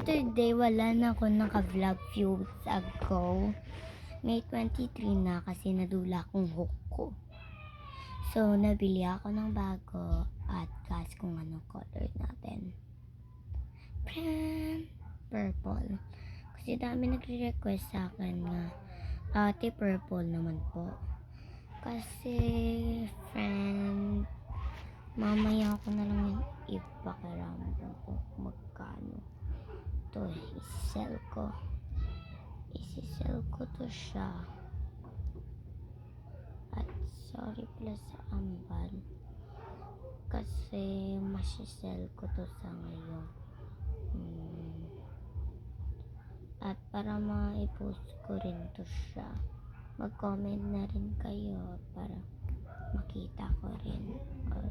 today, wala na ako naka-vlog few weeks ago. May 23 na kasi nadula akong hook ko. So, nabili ako ng bago at guys kung ano color natin. Purple. Kasi dami nagre-request sa akin na ate purple naman po. Kasi, friend, mamaya ako na lang yung ipakiramdam ko magkano. To isisell ko to siya. At sorry pala sa ambal kasi masisell ko to sa ngayon. At para ma-post ko rin to siya, mag-comment na rin kayo para makita ko rin or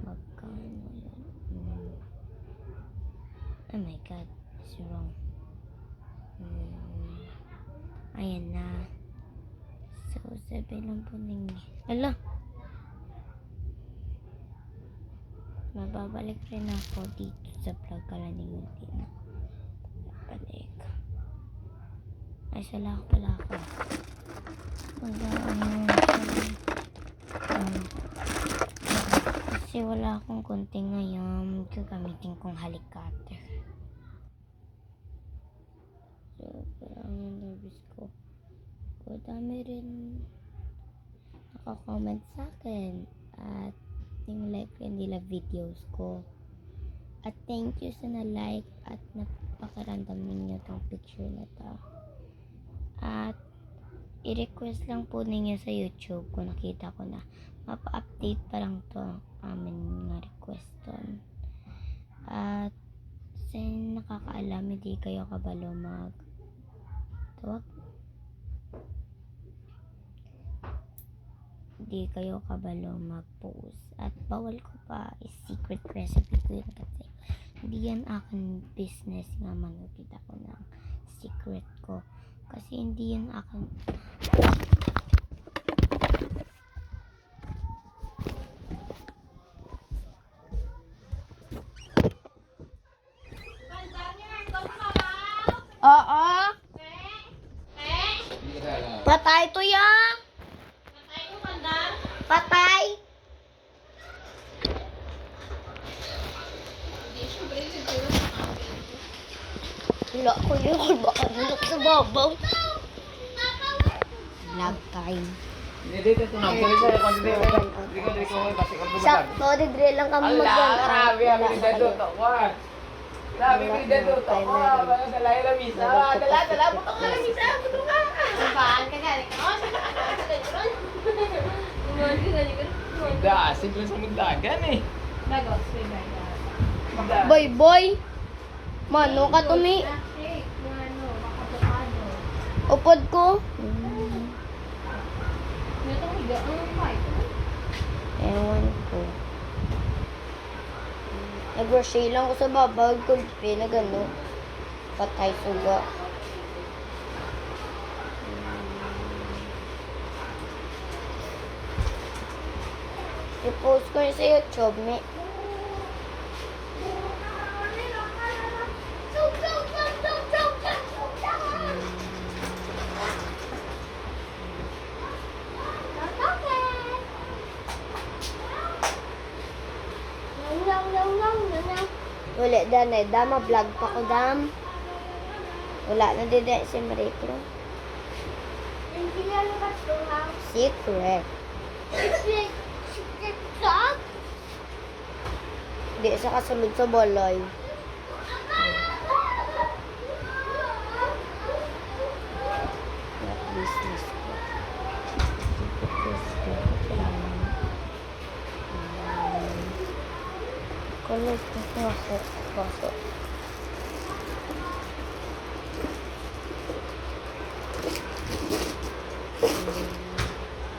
magkano yun. Oh my god, it's wrong. Ayan na. So, 7 lang po ninyo. Ala! Mababalik rin ako dito sa vlog Kalaninguti na. Balik. Ay, sala ko pala ako. Kasi wala akong konting ngayon. Gagamitin kong halikater. So, parang yung nervous ko. So, dami rin naka-comment sa akin. At yung like rin nila videos ko. At thank you sa na-like at napakarandam ninyo tong picture na to. At i-request lang po ninyo sa YouTube kung nakita ko na. Mapa-update pa lang to amin nga request ton. At sa nakakaalam, hindi kayo kabalo hindi kayo kabalo mag-post. At bawal ko pa secret recipe ko yun kasi hindi yan akin business nga manukita ko ng secret ko. Kasi hindi yan akin Oo. Patay to yan. Patay. Wala ko yun. Baka nilok sa babaw. Vlog time. Sakto, digre lang kami mag-vlog. Grabe, ang dito to. Grabe, ang dito to. Dala yung lamisa. Dala, putok na lamisa. Putok ka. Saan ka galing? Asig lang sa magdagan eh. Boy, boy. Mano ka tumi. Upod ko. Ewan ko. Nag-crochet lang ko sa babag. Kulpi na gano'n. Patay suga. I-post ko rin sa YouTube. Wala danay, dama vlog pa ko dam. Wala na din si Mariclo. Secret. Di sa kasulod sa balay. Not business ko. Colors ko ako. Baso.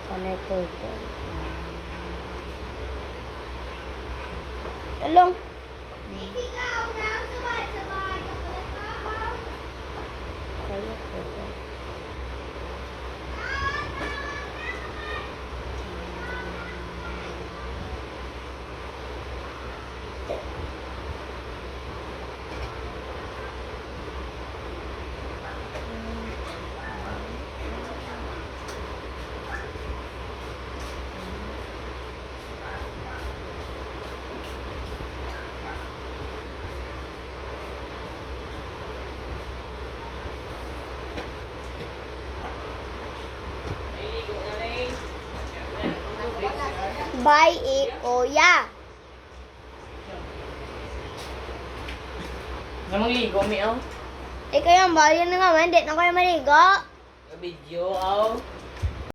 Panay purple. Talong. Kaya purple. Bye, kuya. Namang ligo, mi, aw. Ikaw yung bayan na nga, hindi na kayo maligo. Video, aw.